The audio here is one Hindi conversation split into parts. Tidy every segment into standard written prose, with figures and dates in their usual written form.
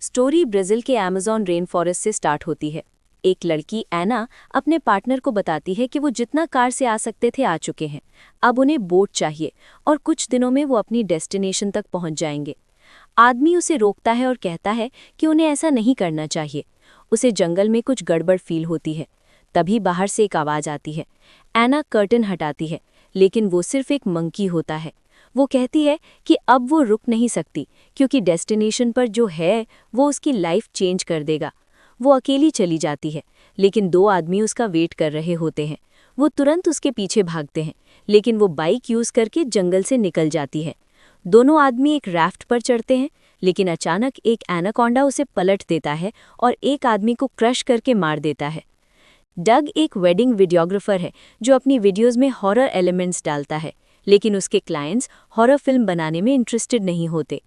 स्टोरी ब्राज़ील के अमेज़न रेन फॉरेस्ट से स्टार्ट होती है। एक लड़की एना अपने पार्टनर को बताती है कि वो जितना कार से आ सकते थे आ चुके हैं। अब उन्हें बोट चाहिए और कुछ दिनों में वो अपनी डेस्टिनेशन तक पहुंच जाएंगे। आदमी उसे रोकता है और कहता है कि उन्हें ऐसा नहीं करना चाहिए। उसे जंगल में कुछ गड़बड़ फील होती है। तभी बाहर से एक आवाज़ आती है। एना कर्टन हटाती है, लेकिन वो सिर्फ एक मंकी होता है। वो कहती है कि अब वो रुक नहीं सकती, क्योंकि डेस्टिनेशन पर जो है वो उसकी लाइफ चेंज कर देगा। वो अकेली चली जाती है, लेकिन दो आदमी उसका वेट कर रहे होते हैं। वो तुरंत उसके पीछे भागते हैं, लेकिन वो बाइक यूज़ करके जंगल से निकल जाती है। दोनों आदमी एक राफ्ट पर चढ़ते हैं, लेकिन अचानक एक एनाकोंडा उसे पलट देता है और एक आदमी को क्रश करके मार देता है। डग एक वेडिंग वीडियोग्राफर है जो अपनी वीडियोस में हॉरर एलिमेंट्स डालता है, लेकिन उसके क्लाइंट्स हॉरर फिल्म बनाने में इंटरेस्टेड नहीं होते।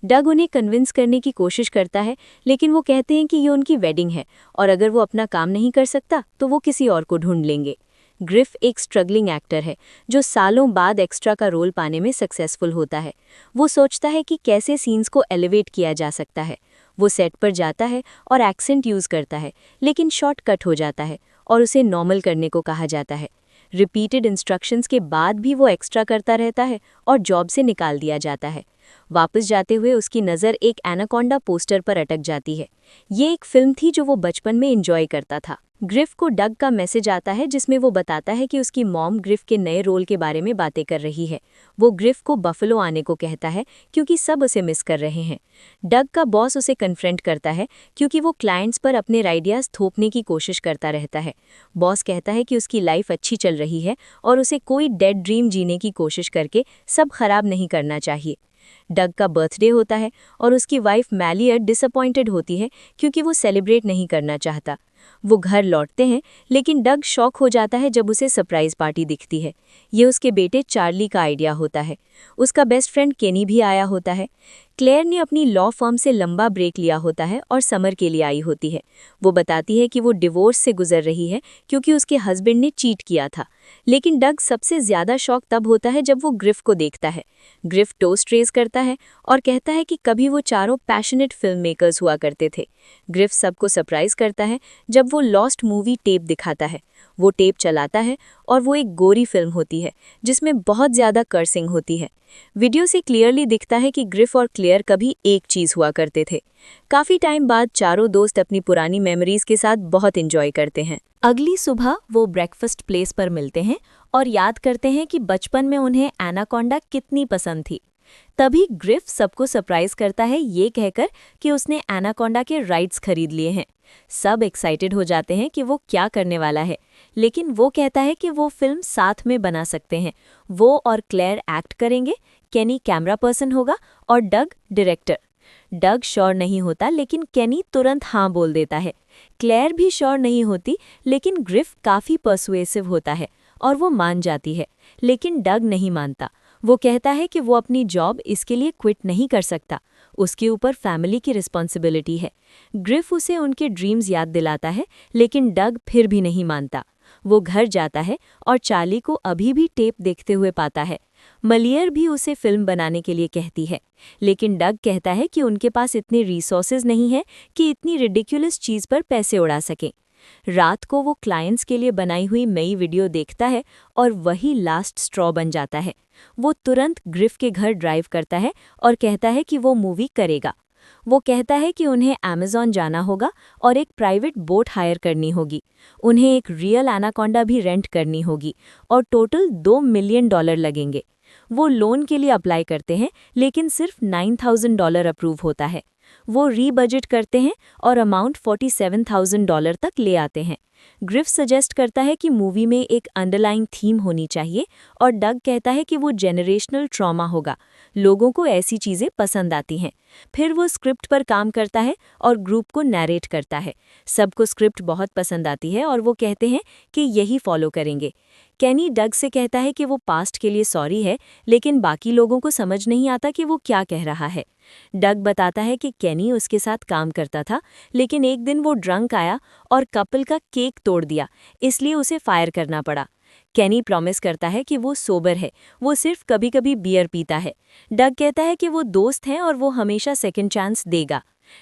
डग उन्हें कन्विंस करने की कोशिश करता है, लेकिन वो कहते हैं कि ये उनकी वेडिंग है और अगर वो अपना काम नहीं कर सकता तो वो किसी और को ढूंढ लेंगे। ग्रिफ एक स्ट्रगलिंग एक्टर है जो सालों बाद एक्स्ट्रा का रोल पाने में सक्सेसफुल होता है। वो सोचता है कि कैसे सीन्स को एलिवेट किया जा सकता है। वो सेट पर जाता है और एक्सेंट यूज़ करता है, लेकिन शॉर्ट कट हो जाता है और उसे नॉर्मल करने को कहा जाता है। रिपीटेड इंस्ट्रक्शंस के बाद भी वो एक्स्ट्रा करता रहता है और जॉब से निकाल दिया जाता है। वापस जाते हुए उसकी नज़र एक एनाकोंडा पोस्टर पर अटक जाती है। ये एक फिल्म थी जो वो बचपन में एंजॉय करता था। ग्रिफ को डग का मैसेज आता है जिसमें वो बताता है कि उसकी मॉम ग्रिफ के नए रोल के बारे में बातें कर रही है। वो ग्रिफ को बफलो आने को कहता है क्योंकि सब उसे मिस कर रहे हैं। डग का बॉस उसे कन्फ्रंट करता है क्योंकि वो क्लाइंट्स पर अपने आइडियाज़ थोपने की कोशिश करता रहता है। बॉस कहता है कि उसकी लाइफ अच्छी चल रही है और उसे कोई डेड ड्रीम जीने की कोशिश करके सब खराब नहीं करना चाहिए। डग का बर्थडे होता है और उसकी वाइफ मैलियर डिसअपॉइंटेड होती है क्योंकि वो सेलिब्रेट नहीं करना चाहता। वो घर लौटते हैं, लेकिन डग शॉक हो जाता है जब उसे सरप्राइज पार्टी दिखती है। ये उसके बेटे चार्ली का आइडिया होता है। उसका बेस्ट फ्रेंड केनी भी आया होता है। क्लेयर ने अपनी लॉ फर्म से लंबा ब्रेक लिया होता है और समर के लिए आई होती है। वो बताती है कि वो डिवोर्स से गुजर रही है क्योंकि उसके हस्बैंड ने चीट किया था। लेकिन डग सबसे ज़्यादा शॉक तब होता है जब वो ग्रिफ को देखता है। ग्रिफ टोस्ट रेज करता है और कहता है कि कभी वो चारों पैशनेट फिल्म मेकर्स हुआ करते थे। ग्रिफ सबको सरप्राइज करता है जब वो लॉस्ट मूवी टेप दिखाता है। वो टेप चलाता है और वो एक गोरी फिल्म होती है जिसमें बहुत ज़्यादा कर्सिंग होती है। वीडियो से क्लियरली दिखता है कि ग्रिफ और क्लेयर कभी एक चीज़ हुआ करते थे। काफ़ी टाइम बाद चारों दोस्त अपनी पुरानी मेमोरीज के साथ बहुत एंजॉय करते हैं। अगली सुबह वो ब्रेकफास्ट प्लेस पर मिलते हैं और याद करते हैं कि बचपन में उन्हें एनाकोंडा कितनी पसंद थी। तभी ग्रिफ सबको सरप्राइज करता है ये कहकर कि उसने एनाकोंडा के राइट्स खरीद लिए हैं। सब एक्साइटेड हो जाते हैं कि वो क्या करने वाला है, लेकिन वो कहता है कि वो फिल्म साथ में बना सकते हैं। वो और क्लेयर एक्ट करेंगे, केनी कैमरा पर्सन होगा और डग डायरेक्टर। डग श्योर नहीं होता, लेकिन केनी तुरंत हाँ बोल देता है। क्लेयर भी श्योर नहीं होती, लेकिन ग्रिफ काफ़ी पर्सुएसिव होता है और वो मान जाती है। लेकिन डग नहीं मानता। वो कहता है कि वो अपनी जॉब इसके लिए क्विट नहीं कर सकता। उसके ऊपर फैमिली की रिस्पॉन्सिबिलिटी है। ग्रिफ उसे उनके ड्रीम्स याद दिलाता है, लेकिन डग फिर भी नहीं मानता। वो घर जाता है और चार्ली को अभी भी टेप देखते हुए पाता है। मलियर भी उसे फिल्म बनाने के लिए कहती है, लेकिन डग कहता है कि उनके पास इतने रिसोर्सेज नहीं हैं कि इतनी रिडिकुलस चीज़ पर पैसे उड़ा सकें। रात को वो क्लाइंट्स के लिए बनाई हुई नई वीडियो देखता है और वही लास्ट स्ट्रॉ बन जाता है। वो तुरंत ग्रिफ के घर ड्राइव करता है और कहता है कि वो मूवी करेगा। वो कहता है कि उन्हें अमेज़न जाना होगा और एक प्राइवेट बोट हायर करनी होगी। उन्हें एक रियल एनाकोंडा भी रेंट करनी होगी और टोटल $2 मिलियन लगेंगे। वो लोन के लिए अप्लाई करते हैं, लेकिन सिर्फ $9,000 अप्रूव होता है। वो री-बजट करते हैं और अमाउंट $47,000 तक ले आते हैं। ग्रिफ सजेस्ट करता है कि मूवी में एक अंडरलाइंग थीम होनी चाहिए और डग कहता है कि वो जेनरेशनल ट्रॉमा होगा। लोगों को ऐसी चीज़ें पसंद आती हैं। फिर वो स्क्रिप्ट पर काम करता है और ग्रुप को नैरेट करता है। सबको स्क्रिप्ट बहुत पसंद आती है और वो कहते हैं कि यही फॉलो करेंगे। केनी डग से कहता है कि वो पास्ट के लिए सॉरी है, लेकिन बाकी लोगों को समझ नहीं आता कि वो क्या कह रहा है। डग बताता है कि केनी उसके साथ काम करता था, लेकिन एक दिन वो ड्रंक आया और कपल का केक तोड़ दिया, इसलिए उसे फायर करना पड़ा। केनी प्रॉमिस करता है कि वो सोबर है, वो सिर्फ कभी कभी बियर पीता है। डग कहता है कि वो दोस्त हैं और वो हमेशा सेकंड चांस देगा।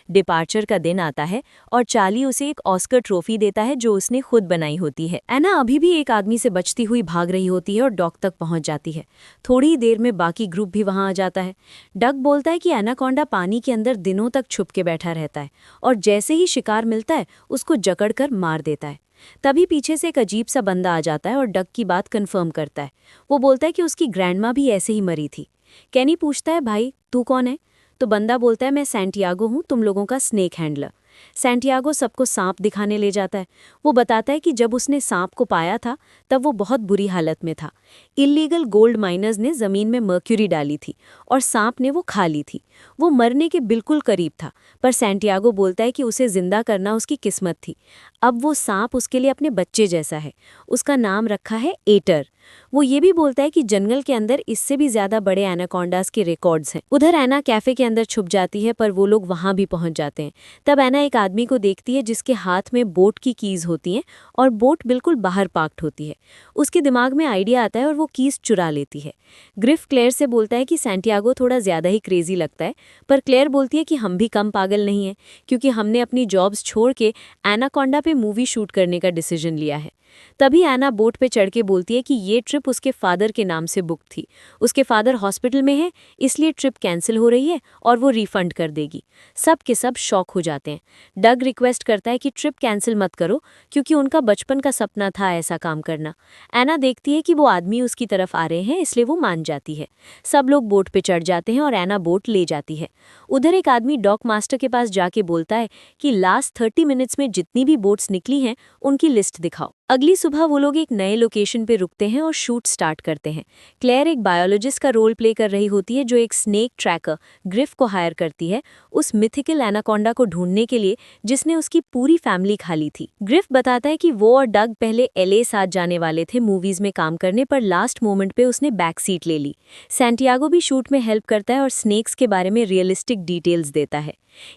डिपार्चर का दिन आता है और चार्ली उसे एक ऑस्कर ट्रॉफी देता है जो उसने खुद बनाई होती है। एना अभी भी एक आदमी से बचती हुई भाग रही होती है और डॉग तक पहुंच जाती है। थोड़ी ही देर में बाकी ग्रुप भी वहां आ जाता है। डग बोलता है कि एनाकोंडा पानी के अंदर दिनों तक छुप के बैठा रहता है और जैसे ही शिकार मिलता है उसको जकड़कर मार देता है। तभी पीछे से एक अजीब सा बंदा आ जाता है और डग की बात कंफर्म करता है। वो बोलता है कि उसकी ग्रैंडमा भी ऐसे ही मरी थी। कैनी पूछता है, भाई तू कौन है? तो बंदा बोलता है, मैं सैंटियागो हूँ, तुम लोगों का स्नेक हैंडलर। सैंटियागो सबको सांप दिखाने ले जाता है। वो बताता है कि जब उसने सांप को पाया था तब वो बहुत बुरी हालत में था। इल्लीगल गोल्ड माइनर्स ने ज़मीन में मर्क्यूरी डाली थी और सांप ने वो खा ली थी। वो मरने के बिल्कुल करीब था, पर सैंटियागो बोलता है कि उसे जिंदा करना उसकी किस्मत थी। अब वो सांप उसके लिए अपने बच्चे जैसा है। उसका नाम रखा है एटर। वो ये भी बोलता है कि जंगल के अंदर इससे भी ज्यादा बड़े एनाकोंडास के रिकॉर्ड्स हैं। उधर एना कैफे के अंदर छुप जाती है, पर वो लोग वहां भी पहुंच जाते हैं। तब एना एक आदमी को देखती है जिसके हाथ में बोट की कीज होती हैं और बोट बिल्कुल बाहर पार्क्ड होती है। उसके दिमाग में आइडिया आता है और वो कीज चुरा लेती है। ग्रिफ क्लेयर से बोलता है कि सैंटियागो थोड़ा ज्यादा ही क्रेजी लगता है, पर क्लेयर बोलती है कि हम भी कम पागल नहीं हैं, क्योंकि हमने अपनी जॉब्स छोड़ के एनाकोंडा पे मूवी शूट करने का डिसीजन लिया है। तभी एना बोट पे चढ़ के बोलती है कि ये ट्रिप उसके फादर के नाम से बुक थी। उसके फादर हॉस्पिटल में हैं, इसलिए ट्रिप कैंसिल हो रही है और वो रिफंड कर देगी। सब के सब शॉक हो जाते हैं। डग रिक्वेस्ट करता है कि ट्रिप कैंसिल मत करो, क्योंकि उनका बचपन का सपना था ऐसा काम करना। एना देखती है कि वो आदमी उसकी तरफ आ रहे हैं, इसलिए वो मान जाती है। सब लोग बोट पे चढ़ जाते हैं और एना बोट ले जाती है। उधर एक आदमी डॉक मास्टर के पास जाके बोलता है कि लास्ट 30 मिनट्स में जितनी भी बोट्स निकली हैं उनकी लिस्ट दिखाओ। अगली सुबह वो लोग एक नए लोकेशन पे रुकते हैं और शूट स्टार्ट करते हैं। क्लेयर एक बायोलॉजिस्ट का रोल प्ले कर रही होती है जो एक स्नेक ट्रैकर ग्रिफ को हायर करती है उस मिथिकल एनाकोंडा को ढूंढने के लिए जिसने उसकी पूरी फैमिली खा ली थी। ग्रिफ बताता है कि वो और डग पहले एलए साथ जाने वाले थे मूवीज में काम करने, पर लास्ट मोमेंट पे उसने बैक सीट ले ली। सैंटियागो भी शूट में हेल्प करता है और स्नेक्स के बारे में रियलिस्टिक डिटेल्स देता है।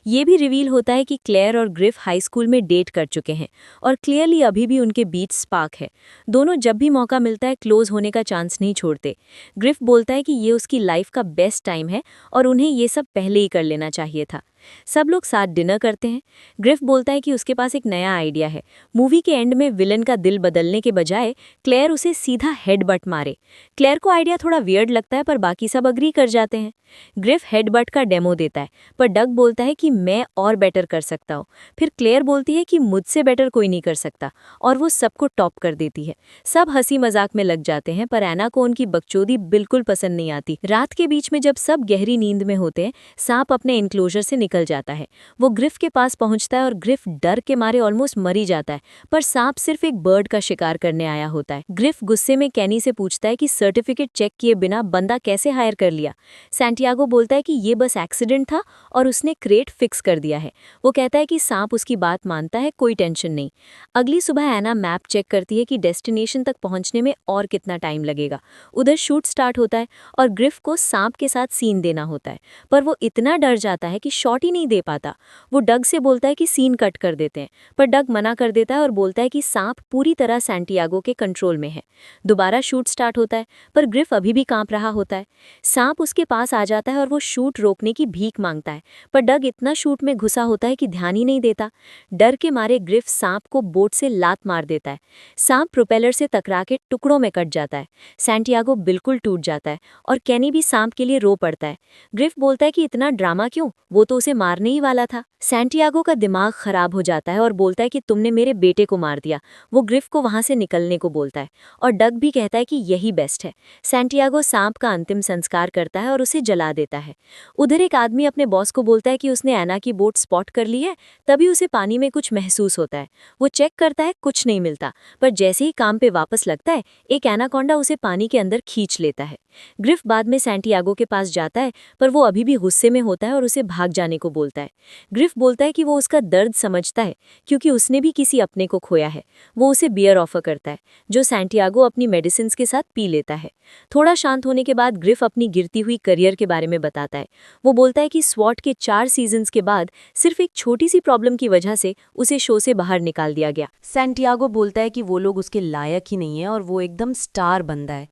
ये भी रिवील होता है कि क्लेयर और ग्रिफ हाई स्कूल में डेट कर चुके हैं और क्लियरली अभी भी उनके बीच स्पार्क है। दोनों जब भी मौका मिलता है क्लोज होने का चांस नहीं छोड़ते। ग्रिफ बोलता है कि ये उसकी लाइफ का बेस्ट टाइम है और उन्हें ये सब पहले ही कर लेना चाहिए था। सब लोग साथ डिनर करते हैं। ग्रिफ बोलता है कि उसके पास एक नया आइडिया है। मूवी के एंड में विलन का दिल बदलने के बजाय क्लेयर उसे सीधा हेडबट मारे। क्लेयर को आइडिया थोड़ा वियर्ड लगता है, पर बाकी सब अग्री कर जाते हैं। ग्रिफ हेडबट का डेमो देता है, पर डग बोलता है कि मैं और बेटर कर सकता हूँ। फिर क्लेयर बोलती है कि मुझसे बेटर कोई नहीं कर सकता और वो सबको टॉप कर देती है। सब हंसी मजाक में लग जाते हैं, पर एना को उनकी बकचोदी बिल्कुल पसंद नहीं आती। रात के बीच में जब सब गहरी नींद में होते हैं, सांप अपने इनक्लोजर से निकल जाता है। वो ग्रिफ के पास पहुंचता है और ग्रिफ डर के मारे ऑलमोस्ट मर ही जाता है, पर सांप सिर्फ एक बर्ड का शिकार करने आया होता है। ग्रिफ गुस्से में कैनी से पूछता है कि सर्टिफिकेट चेक किए बिना बंदा कैसे हायर कर लिया। सैंटियागो बोलता है कि ये बस एक्सीडेंट था और उसने क्रेट फिक्स कर दिया है। वो कहता है कि सांप उसकी बात मानता है, कोई टेंशन नहीं। अगली सुबह एना मैप चेक करती है कि डेस्टिनेशन तक पहुंचने में और कितना टाइम लगेगा। उधर शूट स्टार्ट होता है और ग्रिफ को सांप के साथ सीन देना होता है, पर वो इतना डर जाता है कि शॉट ही नहीं दे पाता। वो डग से बोलता है कि सीन कट कर देते हैं, पर डग मना कर देता है और बोलता है कि सांप पूरी तरह सैंटियागो के कंट्रोल में है। दोबारा शूट स्टार्ट होता है, पर ग्रिफ अभी भी कांप रहा होता है। सांप उसके पास आ जाता है और वो शूट रोकने की भीख मांगता है, पर डग इतना शूट में घुसा होता है कि ध्यान ही नहीं देता। डर के मारे ग्रिफ सांप को बोट से लात मार देता है। सांप प्रोपेलर से टकरा के टुकड़ों में कट जाता है। सैंटियागो बिल्कुल टूट जाता है और कैनी भी सांप के लिए रो पड़ता है। ग्रिफ बोलता है कि इतना ड्रामा क्यों, वो तो उसे मारने ही वाला था। सैंटियागो का दिमाग खराब हो जाता है और बोलता है कि तुमने मेरे बेटे को मार दिया। वो ग्रिफ को वहां से निकलने को बोलता है और डग भी कहता है कि यही बेस्ट है। सैंटियागो सांप का अंतिम संस्कार करता है और उसे जला देता है। उधर एक आदमी अपने बॉस को बोलता है कि उसने एना की बोट स्पॉट कर ली है। तभी उसे पानी में कुछ महसूस होता है। वो चेक करता है, कुछ नहीं मिलता, पर जैसे ही काम पे वापस लगता है एक एनाकोंडा उसे पानी के अंदर खींच लेता है। ग्रिफ बाद में सैंटियागो के पास जाता है, पर वो अभी भी गुस्से में होता है और उसे भाग जाने को बोलता है। ग्रिफ बोलता है कि वो उसका दर्द समझता है, क्योंकि उसने भी किसी अपने को खोया है। वो उसे बियर ऑफर करता है, जो सैंटियागो अपनी मेडिसिन के साथ पी लेता है। थोड़ा शांत होने के बाद ग्रिफ अपनी गिरती हुई करियर के बारे में बताता है। वो बोलता है कि स्वॉट के 4 सीजन्स के बाद सिर्फ एक छोटी सी प्रॉब्लम की वजह से उसे शो से बाहर निकाल दिया गया। सैंटियागो बोलता है कि वो लोग उसके लायक ही नहीं है और वो एकदम स्टार बंदा है।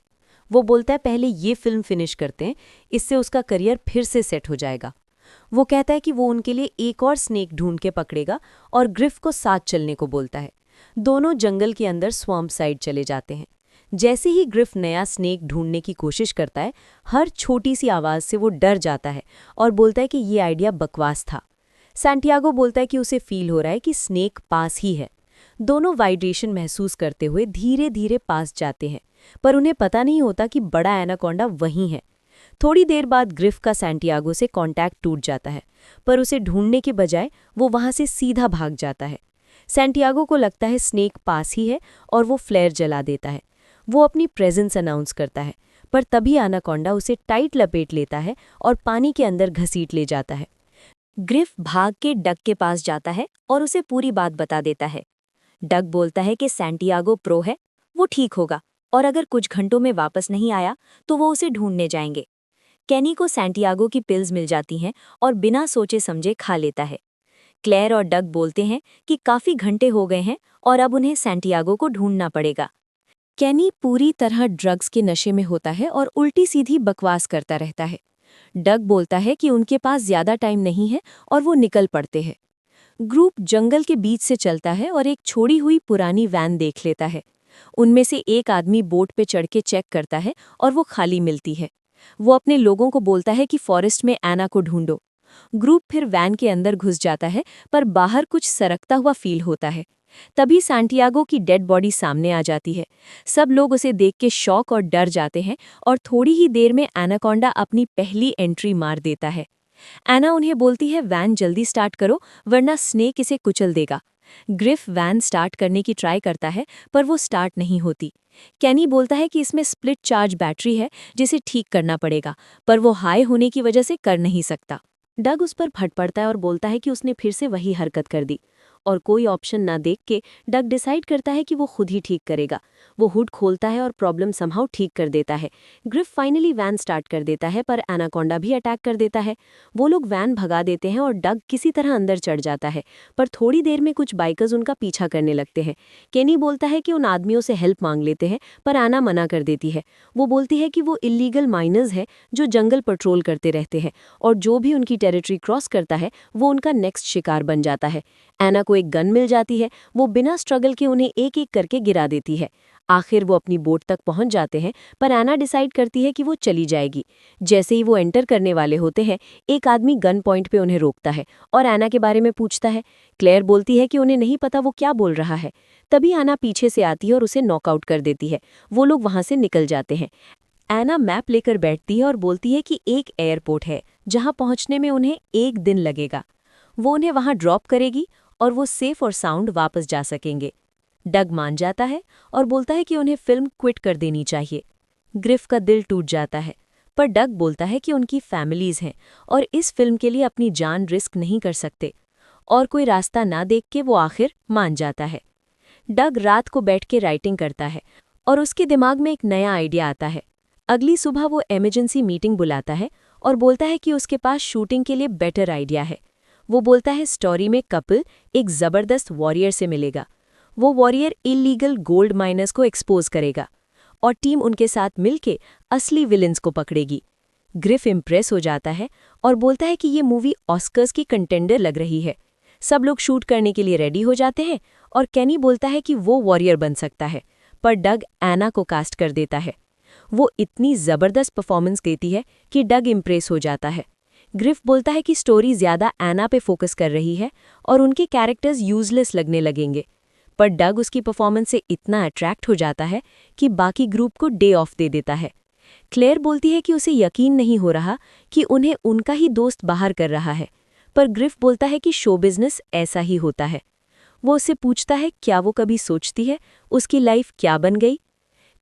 वो बोलता है पहले ये फिल्म फिनिश करते हैं, इससे उसका करियर फिर से सेट हो जाएगा। वो कहता है कि वो उनके लिए एक और स्नेक ढूंढ के पकड़ेगा और ग्रिफ को साथ चलने को बोलता है। दोनों जंगल के अंदर स्वैम्प साइड चले जाते हैं। जैसे ही ग्रिफ नया स्नेक ढूंढने की कोशिश करता है, हर छोटी सी आवाज़ से वो डर जाता है और बोलता है कि ये आइडिया बकवास था। सैंटियागो बोलता है कि उसे फील हो रहा है कि स्नेक पास ही है। दोनों वाइब्रेशन महसूस करते हुए धीरे धीरे पास जाते हैं, पर उन्हें पता नहीं होता कि बड़ा एनाकोंडा वहीं है। थोड़ी देर बाद ग्रिफ का सैंटियागो से कांटेक्ट टूट जाता है, पर उसे ढूंढने के बजाय वो वहां से सीधा भाग जाता है। सैंटियागो को लगता है स्नेक पास ही है और वो फ्लेयर जला देता है। वो अपनी प्रेजेंस अनाउंस करता है, पर तभी एनाकोंडा उसे टाइट लपेट लेता है और पानी के अंदर घसीट ले जाता है। ग्रिफ भाग के डग के पास जाता है और उसे पूरी बात बता देता है। डग बोलता है कि सैंटियागो प्रो है, वो ठीक होगा, और अगर कुछ घंटों में वापस नहीं आया तो वो उसे ढूंढने जाएंगे। केनी को सैंटियागो की पिल्स मिल जाती हैं और बिना सोचे समझे खा लेता है। क्लेयर और डग बोलते हैं कि काफी घंटे हो गए हैं और अब उन्हें सैंटियागो को ढूंढना पड़ेगा। केनी पूरी तरह ड्रग्स के नशे में होता है और उल्टी सीधी बकवास करता रहता है। डग बोलता है कि उनके पास ज्यादा टाइम नहीं है और वो निकल पड़ते हैं। ग्रुप जंगल के बीच से चलता है और एक छोड़ी हुई पुरानी वैन देख लेता है। उनमें से एक आदमी बोट पे चढ़ के चेक करता है और वो खाली मिलती है। वो अपने लोगों को बोलता है कि फॉरेस्ट में एना को ढूंढो। ग्रुप फिर वैन के अंदर घुस जाता है, पर बाहर कुछ सरकता हुआ फील होता है। तभी सैंटियागो की डेड बॉडी सामने आ जाती है। सब लोग उसे देख के शॉक और डर जाते हैं और थोड़ी ही देर में एनाकोंडा अपनी पहली एंट्री मार देता है। एना उन्हें बोलती है वैन जल्दी स्टार्ट करो वरना स्नेक इसे कुचल देगा। ग्रिफ वैन स्टार्ट करने की ट्राई करता है, पर वो स्टार्ट नहीं होती। कैनी बोलता है कि इसमें स्प्लिट चार्ज बैटरी है जिसे ठीक करना पड़ेगा, पर वो हाई होने की वजह से कर नहीं सकता। डग उस पर भट पड़ता है और बोलता है कि उसने फिर से वही हरकत कर दी, और कोई ऑप्शन ना देख के डग डिसाइड करता है कि वो खुद ही ठीक करेगा। वो हुड खोलता है और प्रॉब्लम समहाउ ठीक कर देता है। ग्रिफ फाइनली वैन स्टार्ट कर देता है, पर एनाकोंडा भी अटैक कर देता है। वो लोग वैन भगा देते हैं और डग किसी तरह अंदर चढ़ जाता है, पर थोड़ी देर में कुछ बाइकर्स उनका पीछा करने लगते हैं। केनी बोलता है कि उन आदमियों से हेल्प मांग लेते हैं, पर एना मना कर देती है। वो बोलती है कि वो इलीगल माइनर्स है जो जंगल पेट्रोल करते रहते हैं, और जो भी उनकी टेरिटरी क्रॉस करता है वो उनका नेक्स्ट शिकार बन जाता है। एना को एक गन मिल जाती है। वो बिना स्ट्रगल के उन्हें एक एक करके गिरा देती है। आखिर वो अपनी बोट तक पहुंच जाते हैं, पर एना डिसाइड करती है कि वो चली जाएगी। जैसे ही वो एंटर करने वाले होते हैं, एक आदमी गन पॉइंट पे उन्हें रोकता है और एना के बारे में पूछता है। क्लेयर बोलती है कि उन्हें नहीं पता वो क्या बोल रहा है। तभी एना पीछे से आती है और उसे नॉकआउट कर देती है। वो लोग वहां से निकल जाते हैं। एना मैप लेकर बैठती है और बोलती है कि एक एयरपोर्ट है जहां पहुंचने में उन्हें 1 दिन लगेगा। वो उन्हें वहां ड्रॉप करेगी और वो सेफ और साउंड वापस जा सकेंगे। डग मान जाता है और बोलता है कि उन्हें फिल्म क्विट कर देनी चाहिए। ग्रिफ का दिल टूट जाता है, पर डग बोलता है कि उनकी फैमिलीज हैं और इस फिल्म के लिए अपनी जान रिस्क नहीं कर सकते, और कोई रास्ता ना देख के वो आखिर मान जाता है। डग रात को बैठ के राइटिंग करता है और उसके दिमाग में एक नया आइडिया आता है। अगली सुबह वो इमरजेंसी मीटिंग बुलाता है और बोलता है कि उसके पास शूटिंग के लिए बेटर आइडिया है। वो बोलता है स्टोरी में कपल एक जबरदस्त वॉरियर से मिलेगा। वो वॉरियर इलीगल गोल्ड माइनर्स को एक्सपोज करेगा और टीम उनके साथ मिलके असली विलेंस को पकड़ेगी। ग्रिफ इम्प्रेस हो जाता है और बोलता है कि ये मूवी ऑस्कर्स की कंटेंडर लग रही है। सब लोग शूट करने के लिए रेडी हो जाते हैं और केनी बोलता है कि वो वॉरियर बन सकता है, पर डग एना को कास्ट कर देता है। वो इतनी जबरदस्त परफॉर्मेंस देती है कि डग इम्प्रेस हो जाता है। ग्रिफ बोलता है कि स्टोरी ज्यादा एना पे फोकस कर रही है और उनके कैरेक्टर्स यूजलेस लगने लगेंगे, पर डग उसकी परफॉर्मेंस से इतना अट्रैक्ट हो जाता है कि बाकी ग्रुप को डे ऑफ दे देता है। क्लेयर बोलती है कि उसे यकीन नहीं हो रहा कि उन्हें उनका ही दोस्त बाहर कर रहा है, पर ग्रिफ बोलता है कि शो बिजनेस ऐसा ही होता है। वो उससे पूछता है क्या वो कभी सोचती है उसकी लाइफ क्या बन गई।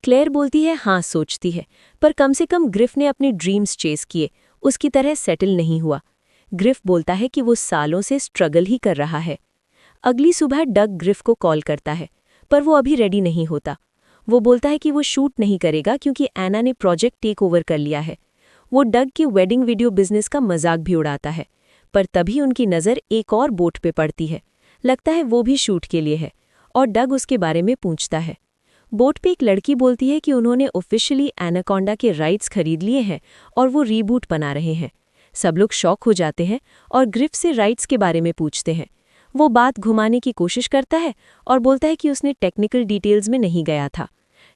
क्लेयर बोलती है हाँ सोचती है, पर कम से कम ग्रिफ ने अपने ड्रीम्स चेस किए, उसकी तरह सेटल नहीं हुआ। ग्रिफ बोलता है कि वो सालों से स्ट्रगल ही कर रहा है। अगली सुबह डग ग्रिफ को कॉल करता है, पर वो अभी रेडी नहीं होता। वो बोलता है कि वो शूट नहीं करेगा क्योंकि एना ने प्रोजेक्ट टेक ओवर कर लिया है। वो डग के वेडिंग वीडियो बिजनेस का मजाक भी उड़ाता है, पर तभी उनकी नज़र एक और बोट पे पड़ती है। लगता है वो भी शूट के लिए है, और डग उसके बारे में पूछता है। बोट पे एक लड़की बोलती है कि उन्होंने ऑफिशियली एनाकोंडा के राइट्स खरीद लिए हैं और वो रीबूट बना रहे हैं। सब लोग शॉक हो जाते हैं और ग्रिफ से राइट्स के बारे में पूछते हैं। वो बात घुमाने की कोशिश करता है और बोलता है कि उसने टेक्निकल डिटेल्स में नहीं गया था।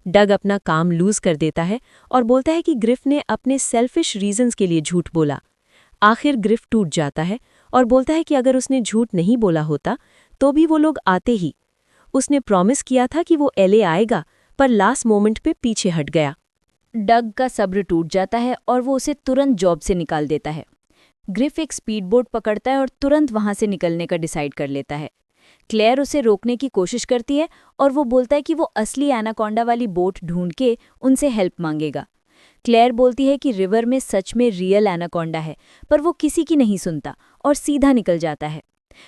डग अपना काम लूज कर देता है और बोलता है कि ग्रिफ ने अपने सेल्फिश रीजंस के लिए झूठ बोला। आखिर ग्रिफ टूट जाता है और बोलता है कि अगर उसने झूठ नहीं बोला होता तो भी वो लोग आते ही। उसने प्रॉमिस किया था कि वो एलए आएगा, पर लास्ट मोमेंट पे पीछे हट गया। डग का सब्र टूट जाता है और वो उसे तुरंत जॉब से निकाल देता है। ग्रिफ एक स्पीडबोट पकड़ता है और तुरंत वहां से निकलने का डिसाइड कर लेता है। क्लेयर उसे रोकने की कोशिश करती है और वो बोलता है कि वो असली एनाकोंडा वाली बोट ढूंढ के उनसे हेल्प मांगेगा। क्लेयर बोलती है कि रिवर में सच में रियल एनाकोंडा है, पर वो किसी की नहीं सुनता और सीधा निकल जाता है।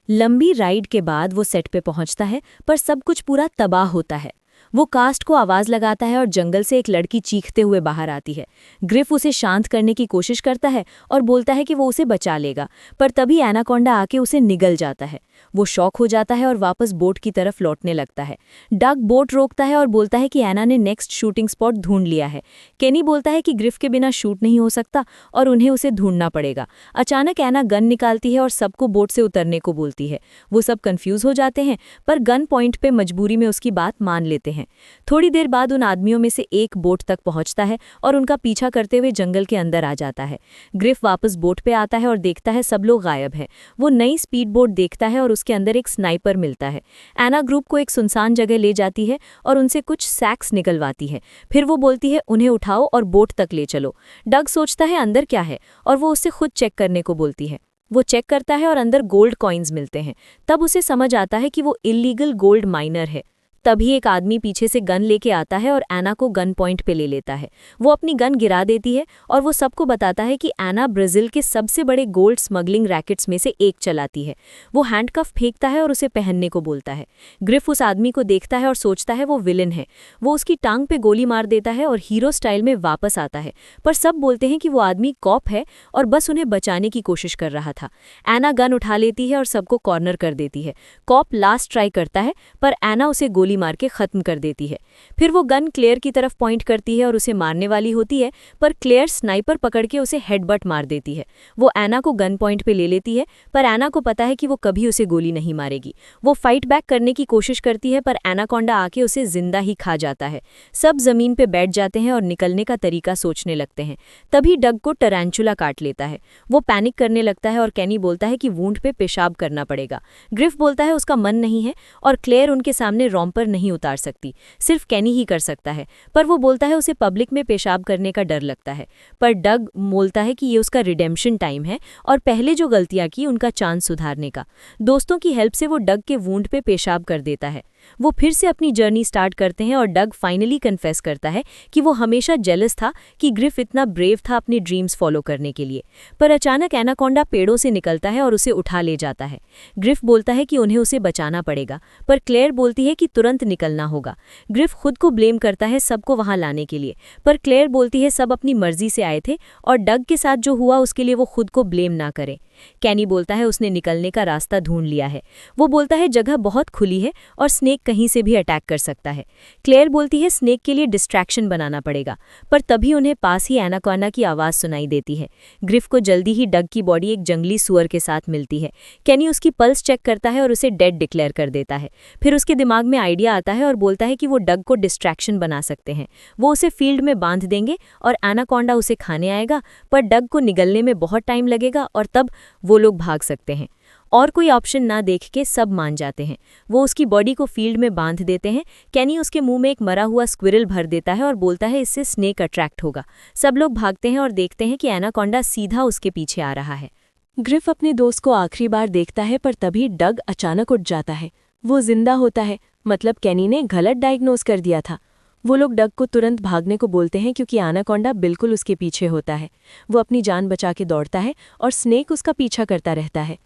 लंबी राइड के बाद वो सेट पे पहुंचता है, पर सब कुछ पूरा तबाह होता है। वो कास्ट को आवाज लगाता है और जंगल से एक लड़की चीखते हुए बाहर आती है। ग्रिफ उसे शांत करने की कोशिश करता है और बोलता है कि वो उसे बचा लेगा, पर तभी एनाकोंडा आके उसे निगल जाता है। वो शॉक हो जाता है और वापस बोट की तरफ लौटने लगता है। डग बोट रोकता है और बोलता है कि एना ने नेक्स्ट शूटिंग स्पॉट ढूंढ लिया है। केनी बोलता है कि ग्रिफ के बिना शूट नहीं हो सकता और उन्हें उसे ढूंढना पड़ेगा। अचानक एना गन निकालती है और सबको बोट से उतरने को बोलती है। वो सब कंफ्यूज हो जाते हैं, पर गन पॉइंट पे मजबूरी में उसकी बात मान लेते हैं। थोड़ी देर बाद उन आदमियों में से एक बोट तक पहुंचता है और उनका पीछा करते हुए जंगल के अंदर आ जाता है। ग्रिफ वापस बोट पे आता है और देखता है सब लोग गायब हैं। वो नई स्पीड बोट देखता है और उसके अंदर एक स्नाइपर मिलता है। एना ग्रुप को एक सुनसान जगह ले जाती है और उनसे कुछ सैक्स निकलवाती है। फिर वो बोलती है उन्हें उठाओ और बोट तक ले चलो। डग सोचता है अंदर क्या है और वो उससे खुद चेक करने को बोलती है। वो चेक करता है और अंदर गोल्ड कॉइन्स मिलते हैं। तब उसे समझ आता है कि वो इल्लीगल गोल्ड माइनर है। तभी एक आदमी पीछे से गन लेके आता है और एना को गन पॉइंट पे ले लेता है। वो अपनी गन गिरा देती है और वो सबको बताता है कि एना ब्राजील के सबसे बड़े गोल्ड स्मगलिंग रैकेट्स में से एक चलाती है। वो हैंडकफ फेंकता है और उसे पहनने को बोलता है। ग्रिफ उस आदमी को देखता है और सोचता है वो विलन है। वो उसकी टांग पे गोली मार देता है और हीरो स्टाइल में वापस आता है, पर सब बोलते हैं कि वो आदमी कॉप है और बस उन्हें बचाने की कोशिश कर रहा था। एना गन उठा लेती है और सबको कॉर्नर कर देती है। कॉप लास्ट ट्राई करता है, पर एना उसे गोली मार के खत्म कर देती है। फिर वो गन क्लेयर की तरफ पॉइंट करती है और उसे मारने वाली होती है, पर क्लेयर स्नाइपर पकड़ के उसे हेडबट मार देती है। वो एना को गन पॉइंट पे ले लेती है, पर एना को पता है कि वो कभी उसे गोली नहीं मारेगी। वो फाइट बैक करने की कोशिश करती है, पर एनाकोंडा आके उसे जिंदा ही खा जाता है। सब जमीन पे बैठ जाते हैं और निकलने का तरीका सोचने लगते हैं। तभी डग को टरैंचुला काट लेता है। वो पैनिक करने लगता है और केनी बोलता है कि वूंड पे पेशाब करना पड़ेगा। ग्रिफ बोलता है उसका मन नहीं है और क्लेयर उनके सामने रॉम्पर नहीं उतार सकती, सिर्फ केनी ही कर सकता है। पर वो बोलता है उसे पब्लिक में पेशाब करने का डर लगता है। पर डग बोलता है कि ये उसका रिडेम्पशन टाइम है और पहले जो गलतियां की उनका चांस सुधारने का। दोस्तों की हेल्प से वो डग के वूंड पे पेशाब कर देता है। वो फिर से अपनी जर्नी स्टार्ट करते हैं और डग फाइनली कन्फेस करता है कि वो हमेशा जेलस था कि ग्रिफ इतना ब्रेव था अपने ड्रीम्स फॉलो करने के लिए। पर अचानक एनाकोंडा पेड़ों से निकलता है और उसे उठा ले जाता है। ग्रिफ बोलता है कि उन्हें उसे बचाना पड़ेगा, पर क्लेयर बोलती है कि तुरंत निकलना होगा। ग्रिफ खुद को ब्लेम करता है सबको वहां लाने के लिए, पर क्लेयर बोलती है सब अपनी मर्जी से आए थे और डग के साथ जो हुआ उसके लिए वो खुद को ब्लेम ना करे। केनी बोलता है उसने निकलने का रास्ता ढूंढ लिया है। वो बोलता है जगह बहुत खुली है और स्नेक कहीं से भी अटैक कर सकता है। क्लेयर बोलती है स्नेक के लिए डिस्ट्रैक्शन बनाना पड़ेगा, पर तभी उन्हें पास ही एनाकोंडा की आवाज़ सुनाई देती है। ग्रिफ को जल्दी ही डग की बॉडी एक जंगली सुअर के साथ मिलती है। केनी उसकी पल्स चेक करता है और उसे डेड डिक्लेयर कर देता है। फिर उसके दिमाग में आइडिया आता है और बोलता है कि वो डग को डिस्ट्रैक्शन बना सकते हैं। वो उसे फील्ड में बांध देंगे और एनाकोंडा उसे खाने आएगा, पर डग को निगलने में बहुत टाइम लगेगा और तब वो लोग भाग सकते हैं। और कोई ऑप्शन ना देख के सब मान जाते हैं। वो उसकी बॉडी को फील्ड में बांध देते हैं। केनी उसके मुंह में एक मरा हुआ स्क्विरल भर देता है और बोलता है इससे स्नेक अट्रैक्ट होगा। सब लोग भागते हैं और देखते हैं कि एनाकोंडा सीधा उसके पीछे आ रहा है। ग्रिफ अपने दोस्त को आखिरी बार देखता है, पर तभी डग अचानक उठ जाता है। वो जिंदा होता है, मतलब केनी ने गलत डायग्नोज कर दिया था। वो लोग डग को तुरंत भागने को बोलते हैं क्योंकि एनाकोंडा बिल्कुल उसके पीछे होता है। वो अपनी जान बचा के दौड़ता है और स्नेक उसका पीछा करता रहता है।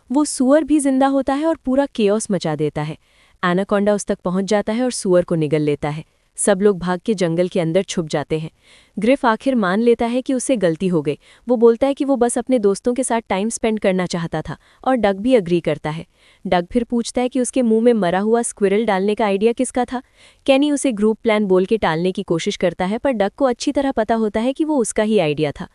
वो सुअर भी जिंदा होता है और पूरा केओस मचा देता है। एनाकोंडा उस तक पहुंच जाता है और सुअर को निगल लेता है। सब लोग भाग के जंगल के अंदर छुप जाते हैं। ग्रिफ आखिर मान लेता है कि उससे गलती हो गई। वो बोलता है कि वो बस अपने दोस्तों के साथ टाइम स्पेंड करना चाहता था और डग भी अग्री करता है। डग फिर पूछता है कि उसके मुंह में मरा हुआ स्क्विरल डालने का आइडिया किसका था। केनी उसे ग्रुप प्लान बोल के टालने की कोशिश करता है, पर डग को अच्छी तरह पता होता है कि वो उसका ही आइडिया था।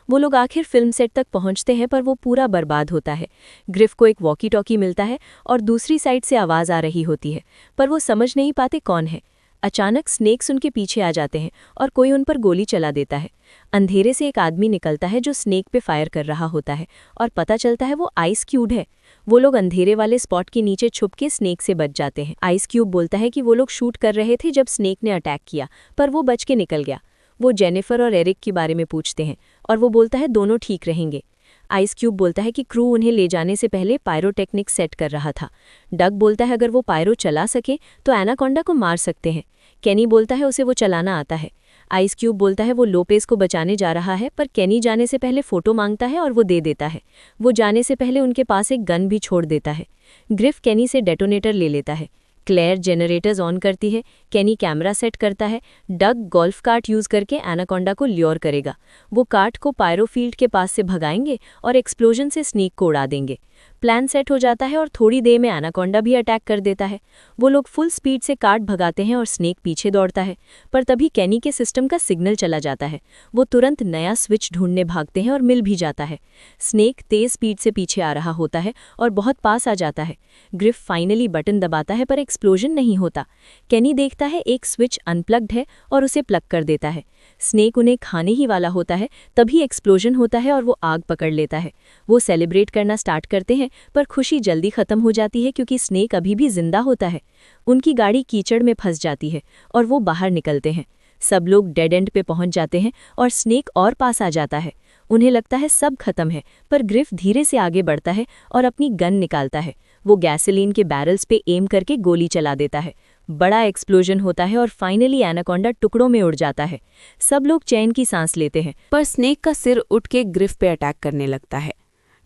वो लोग आखिर फिल्म सेट तक पहुंचते हैं, पर वो पूरा बर्बाद होता है। ग्रिफ को एक वॉकी टॉकी मिलता है और दूसरी साइड से आवाज़ आ रही होती है, पर वो समझ नहीं पाते कौन है। अचानक स्नेक्स उनके पीछे आ जाते हैं और कोई उन पर गोली चला देता है। अंधेरे से एक आदमी निकलता है जो स्नेक पे फायर कर रहा होता है और पता चलता है वो आइस क्यूब है। वो लोग अंधेरे वाले स्पॉट के नीचे छुप के स्नेक से बच जाते हैं। आइस क्यूब बोलता है कि वो लोग शूट कर रहे थे जब स्नेक ने अटैक किया, पर वो बच के निकल गया। वो जेनिफर और एरिक के बारे में पूछते हैं और वो बोलता है दोनों ठीक रहेंगे। आइस क्यूब बोलता है कि क्रू उन्हें ले जाने से पहले पायरोटेक्निक सेट कर रहा था। डग बोलता है अगर वो पायरो चला सके तो एनाकोंडा को मार सकते हैं। केनी बोलता है उसे वो चलाना आता है। आइस क्यूब बोलता है वो लोपेज को बचाने जा रहा है, पर केनी जाने से पहले फ़ोटो मांगता है और वो दे देता है। वो जाने से पहले उनके पास एक गन भी छोड़ देता है। ग्रिफ केनी से डेटोनेटर ले लेता है। क्लेयर जेनरेटर्स ऑन करती है। केनी कैमरा सेट करता है। डग गोल्फ कार्ट यूज़ करके एनाकोंडा को ल्योर करेगा। वो कार्ट को पायरोफील्ड के पास से भगाएंगे और एक्सप्लोजन से स्नीक को उड़ा देंगे। प्लान सेट हो जाता है और थोड़ी देर में एनाकोंडा भी अटैक कर देता है। वो लोग फुल स्पीड से कार्ट भगाते हैं और स्नेक पीछे दौड़ता है, पर तभी केनी के सिस्टम का सिग्नल चला जाता है। वो तुरंत नया स्विच ढूंढने भागते हैं और मिल भी जाता है। स्नेक तेज स्पीड से पीछे आ रहा होता है और बहुत पास आ जाता है। ग्रिफ फाइनली बटन दबाता है, पर एक्सप्लोजन नहीं होता। केनी देखता है एक स्विच अनप्लग्ड है और उसे प्लग कर देता है। स्नेक उन्हें खाने ही वाला होता है, तभी एक्सप्लोजन होता है और वो आग पकड़ लेता है। वो सेलिब्रेट करना स्टार्ट करते हैं, पर खुशी जल्दी खत्म हो जाती है क्योंकि स्नेक अभी भी जिंदा होता है। उनकी गाड़ी कीचड़ में फंस जाती है और वो बाहर निकलते हैं। सब लोग डेड एंड पे पहुंच जाते हैं और स्नेक और पास आ जाता है। उन्हें लगता है सब खत्म है, पर ग्रिफ धीरे से आगे बढ़ता है और अपनी गन निकालता है। वो गैसोलीन के बैरल्स पे एम करके गोली चला देता है। बड़ा एक्सप्लोजन होता है और फाइनली एनाकोंडा टुकड़ों में उड़ जाता है। सब लोग चैन की सांस लेते हैं, पर स्नेक का सिर उठ के ग्रिफ पे अटैक करने लगता है।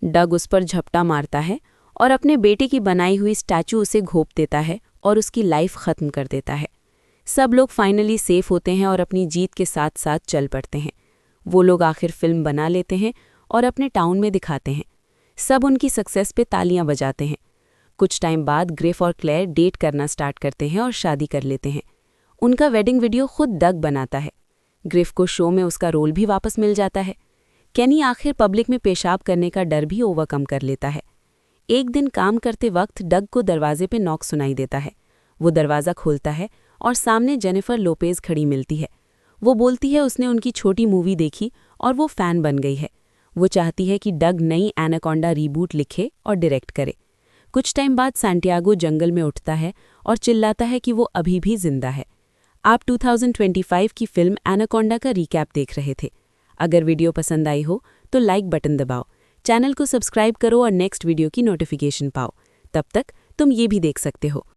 डग उस पर झपटा मारता है और अपने बेटे की बनाई हुई स्टैचू उसे घोंप देता है और उसकी लाइफ खत्म कर देता है। सब लोग फाइनली सेफ होते हैं और अपनी जीत के साथ साथ चल पड़ते हैं। वो लोग आखिर फिल्म बना लेते हैं और अपने टाउन में दिखाते हैं। सब उनकी सक्सेस पे तालियां बजाते हैं। कुछ टाइम बाद ग्रिफ और क्लेयर डेट करना स्टार्ट करते हैं और शादी कर लेते हैं। उनका वेडिंग वीडियो खुद डग बनाता है। ग्रिफ को शो में उसका रोल भी वापस मिल जाता है। केनी आखिर पब्लिक में पेशाब करने का डर भी ओवरकम कर लेता है। एक दिन काम करते वक्त डग को दरवाजे पे नॉक सुनाई देता है। वो दरवाज़ा खोलता है और सामने जेनिफर लोपेज खड़ी मिलती है। वो बोलती है उसने उनकी छोटी मूवी देखी और वो फ़ैन बन गई है। वो चाहती है कि डग नई एनाकोंडा रीबूट लिखे और डायरेक्ट करे। कुछ टाइम बाद सैंटियागो जंगल में उठता है और चिल्लाता है कि वो अभी भी जिंदा है। आप 2025 की फिल्म एनाकोंडा का रिकैप देख रहे थे। अगर वीडियो पसंद आई हो तो लाइक बटन दबाओ, चैनल को सब्सक्राइब करो और नेक्स्ट वीडियो की नोटिफिकेशन पाओ। तब तक तुम ये भी देख सकते हो।